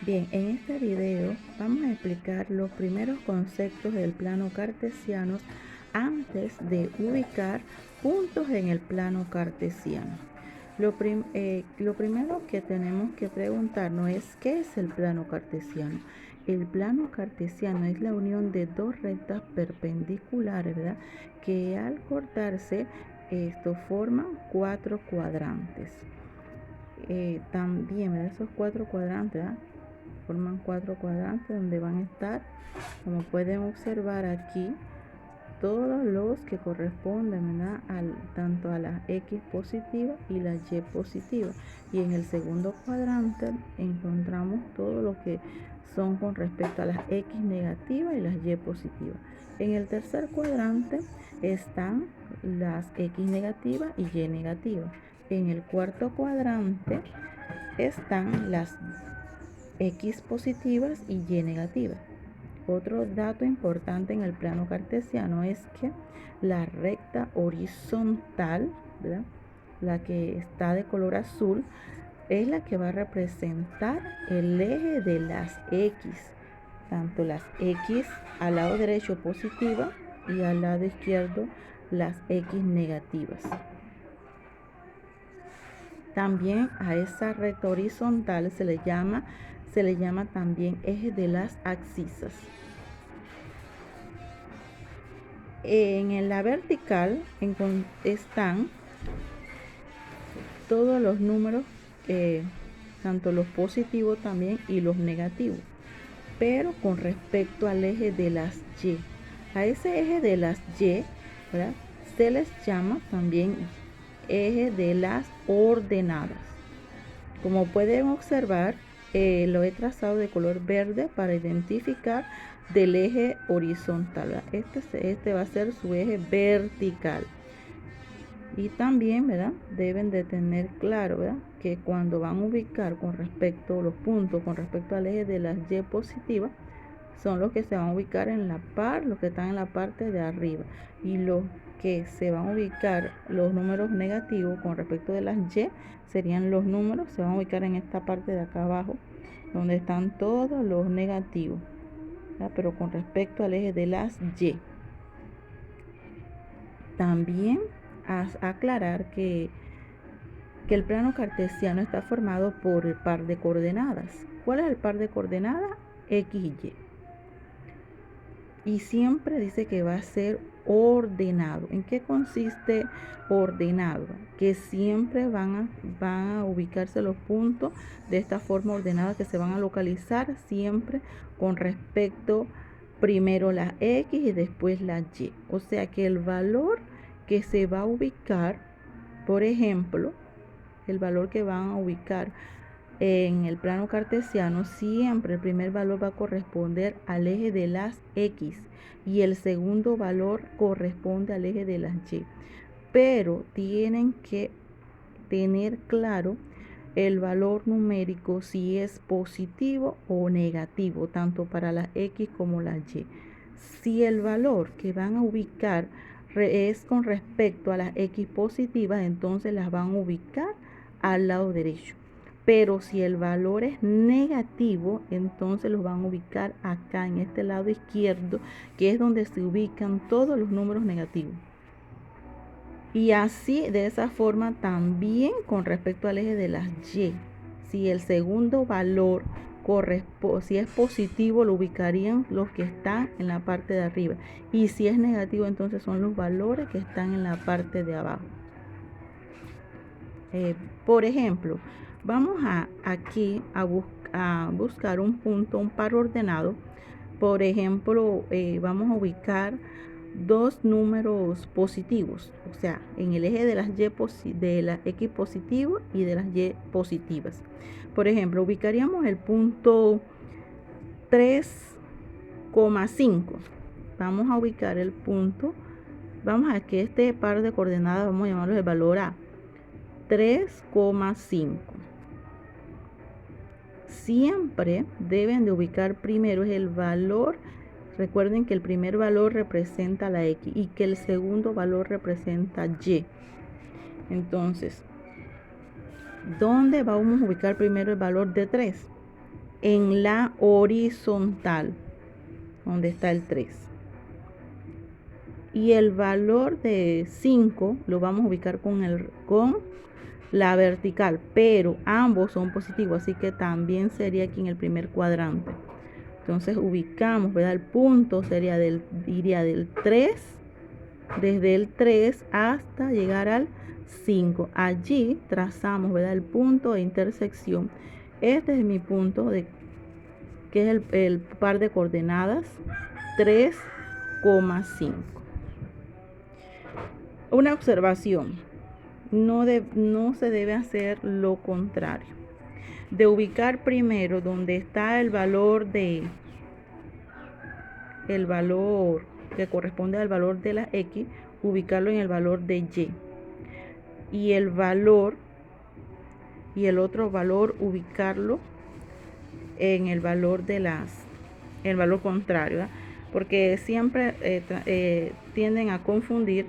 Bien, en este video vamos a explicar los primeros conceptos del plano cartesiano antes de ubicar puntos en el plano cartesiano. Lo primero que tenemos que preguntarnos es ¿qué es el plano cartesiano? El plano cartesiano es la unión de dos rectas perpendiculares, ¿verdad? Que al cortarse esto forman cuatro cuadrantes. También, ¿verdad? Esos cuatro cuadrantes, ¿verdad? Forman cuatro cuadrantes donde van a estar, como pueden observar aquí, todos los que corresponden, ¿verdad? Tanto a la X positiva y la Y positiva. Y en el segundo cuadrante encontramos todo lo que son con respecto a las X negativas y las Y positivas. En el tercer cuadrante están las X negativas y Y negativas. En el cuarto cuadrante están las X positivas y Y negativas. Otro dato importante en el plano cartesiano es que la recta horizontal, ¿verdad?, la que está de color azul, es la que va a representar el eje de las X, tanto las X al lado derecho positivas y al lado izquierdo las X negativas. También a esa recta horizontal se le llama también eje de las abscisas. En la vertical están todos los números, tanto los positivos también y los negativos, pero con respecto al eje de las Y. A ese eje de las Y, ¿verdad?, se les llama también eje de las ordenadas. Como pueden observar, lo he trazado de color verde para identificar del eje horizontal, ¿verdad? Este va a ser su eje vertical. Y también, ¿verdad?, deben de tener claro, ¿verdad?, que cuando van a ubicar con respecto a los puntos, con respecto al eje de las Y positivas, son los que se van a ubicar en la los que están en la parte de arriba. Y los que se van a ubicar, los números negativos con respecto de las Y, serían los números, se van a ubicar en esta parte de acá abajo, donde están todos los negativos, ¿verdad?, pero con respecto al eje de las Y. También aclarar que el plano cartesiano está formado por el par de coordenadas. ¿Cuál es el par de coordenadas? X y Y. Y siempre dice que va a ser ordenado. ¿En qué consiste ordenado? Que siempre van a ubicarse los puntos de esta forma ordenada, que se van a localizar siempre con respecto primero la X y después la Y. O sea que el valor que se va a ubicar, por ejemplo, el valor que van a ubicar en el plano cartesiano, siempre el primer valor va a corresponder al eje de las X y el segundo valor corresponde al eje de las Y. Pero tienen que tener claro el valor numérico, si es positivo o negativo, tanto para las X como las Y. Si el valor que van a ubicar es con respecto a las X positivas, entonces las van a ubicar al lado derecho. Pero si el valor es negativo, entonces los van a ubicar acá en este lado izquierdo, que es donde se ubican todos los números negativos. Y así, de esa forma, también con respecto al eje de las Y. Si el segundo valor si es positivo, lo ubicarían los que están en la parte de arriba. Y si es negativo, entonces son los valores que están en la parte de abajo. Por ejemplo, vamos aquí a buscar un punto, un par ordenado. Por ejemplo, vamos a ubicar dos números positivos, o sea, en el eje de las de las X positivas y de las Y positivas. Por ejemplo, ubicaríamos el punto 3,5. Vamos a ubicar el punto, vamos a que este par de coordenadas, vamos a llamarlo el valor A, 3,5. Siempre deben de ubicar primero el valor. Recuerden que el primer valor representa la X y que el segundo valor representa Y. Entonces, ¿dónde vamos a ubicar primero el valor de 3? en la horizontal, donde está el 3. Y el valor de 5 lo vamos a ubicar con la vertical, pero ambos son positivos, así que también sería aquí en el primer cuadrante. Entonces ubicamos, ¿verdad? El punto sería iría del 3, desde el 3 hasta llegar al 5. Allí trazamos, ¿verdad? El punto de intersección. Este es mi punto, que es el par de coordenadas 3,5. Una observación: no se debe hacer lo contrario, de ubicar primero donde está el valor que corresponde al valor de la X, ubicarlo en el valor de Y, y el otro valor ubicarlo en el valor el valor contrario, ¿verdad? Porque siempre tienden a confundir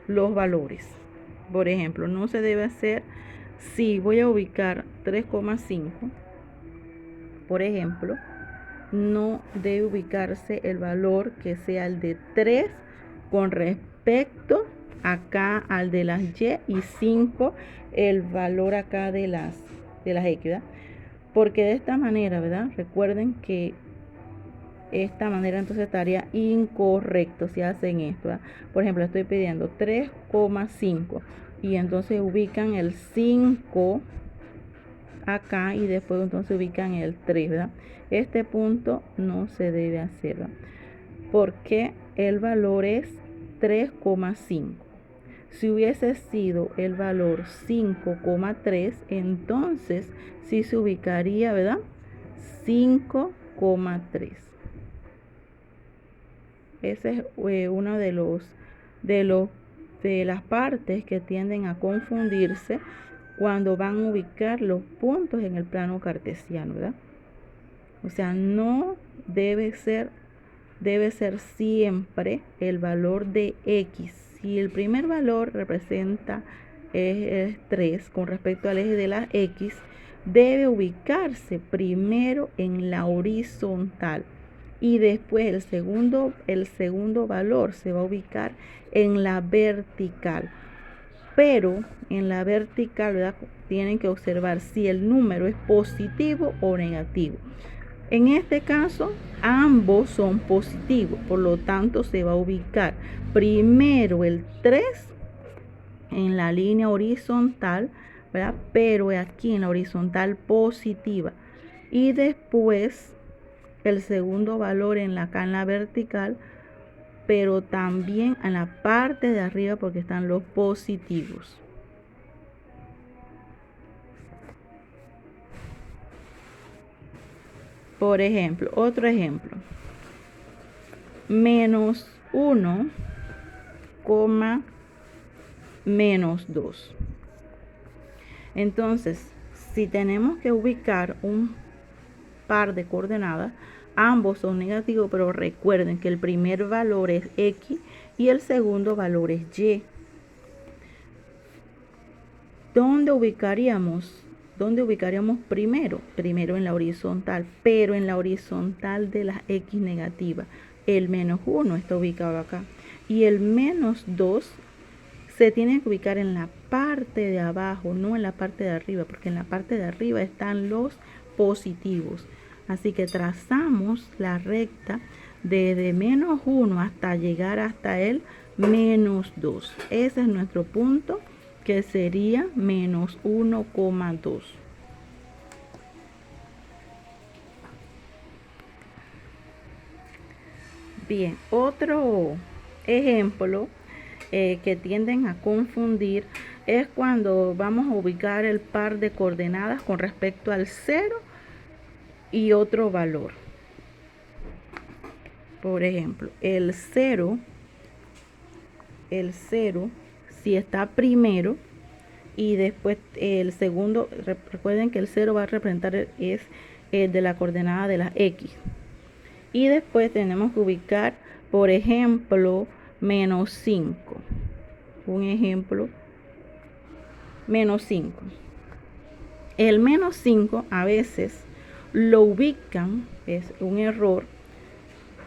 los valores. Por ejemplo, no se debe hacer, si voy a ubicar 3,5, por ejemplo, no debe ubicarse el valor que sea el de 3 con respecto acá al de las Y, y 5 el valor acá de las X, ¿verdad? Porque de esta manera, ¿verdad? Recuerden que esta manera entonces estaría incorrecto si hacen esto, ¿verdad? Por ejemplo, estoy pidiendo 3,5 y entonces ubican el 5 acá y después entonces ubican el 3, ¿verdad? Este punto no se debe hacer, ¿verdad? Porque el valor es 3,5. Si hubiese sido el valor 5,3, entonces sí se ubicaría, ¿verdad? 5,3. Ese es uno de las partes que tienden a confundirse cuando van a ubicar los puntos en el plano cartesiano, ¿verdad? O sea, no debe ser siempre el valor de X. Si el primer valor representa es 3 con respecto al eje de la X, debe ubicarse primero en la horizontal y después el segundo valor se va a ubicar en la vertical. Pero en la vertical, ¿verdad? Tienen que observar si el número es positivo o negativo. En este caso, ambos son positivos, por lo tanto se va a ubicar primero el 3 en la línea horizontal, ¿verdad? Pero aquí en la horizontal positiva, y después el segundo valor acá en la vertical, pero también en la parte de arriba porque están los positivos. Por ejemplo, otro ejemplo, menos 1, menos 2. Entonces, si tenemos que ubicar un par de coordenadas, ambos son negativos, pero recuerden que el primer valor es X y el segundo valor es Y. ¿Dónde ubicaríamos primero? Primero en la horizontal, pero en la horizontal de las X negativas. El menos 1 está ubicado acá. Y el menos 2 se tiene que ubicar en la parte de abajo, no en la parte de arriba, porque en la parte de arriba están los positivos. Así que trazamos la recta desde menos 1 hasta llegar hasta el menos 2. Ese es nuestro punto, que sería menos 1,2. Bien, otro ejemplo que tienden a confundir es cuando vamos a ubicar el par de coordenadas con respecto al 0 y otro valor. Por ejemplo, el 0, si está primero y después el segundo, recuerden que el 0 va a representar es el de la coordenada de la X. Y después tenemos que ubicar, por ejemplo, menos 5. Un ejemplo, menos 5. El menos 5 a veces lo ubican, es un error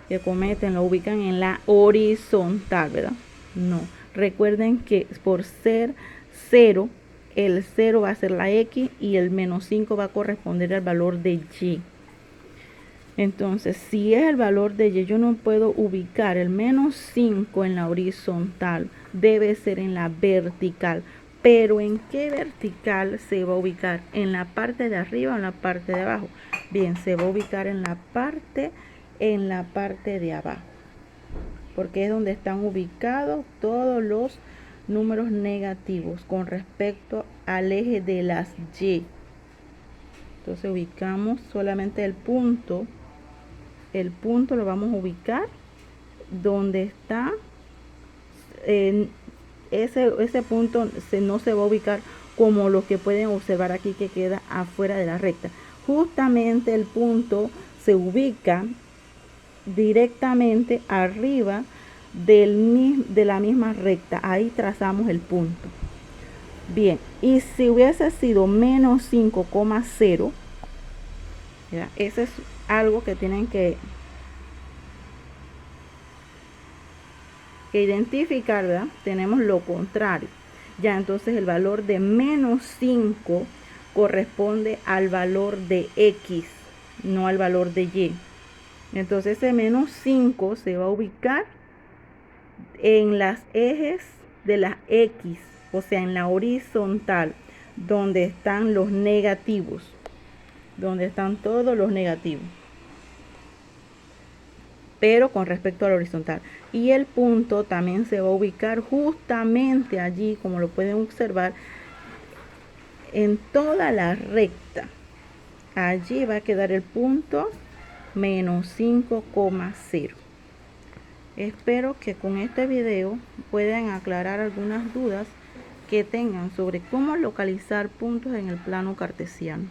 que cometen, lo ubican en la horizontal, ¿verdad? No, recuerden que por ser 0, el 0 va a ser la X y el menos 5 va a corresponder al valor de Y. Entonces, si es el valor de Y, yo no puedo ubicar el menos 5 en la horizontal, debe ser en la vertical. Pero ¿en qué vertical se va a ubicar? ¿En la parte de arriba o en la parte de abajo? Bien, se va a ubicar en la parte de abajo, porque es donde están ubicados todos los números negativos con respecto al eje de las Y. Entonces ubicamos solamente el punto lo vamos a ubicar donde está ese punto. No se va a ubicar como lo que pueden observar aquí, que queda afuera de la recta. Justamente el punto se ubica directamente arriba de la misma recta. Ahí trazamos el punto. Bien, y si hubiese sido menos 5,0, ese es algo que tienen que identificar, ¿verdad? Tenemos lo contrario. Ya, entonces el valor de menos 5 corresponde al valor de X, no al valor de Y. Entonces ese menos 5 se va a ubicar en las ejes de las X, o sea, en la horizontal, donde están los negativos, donde están todos los negativos, pero con respecto a la horizontal. Y el punto también se va a ubicar justamente allí, como lo pueden observar, en toda la recta. Allí va a quedar el punto menos 5,0. Espero que con este video puedan aclarar algunas dudas que tengan sobre cómo localizar puntos en el plano cartesiano.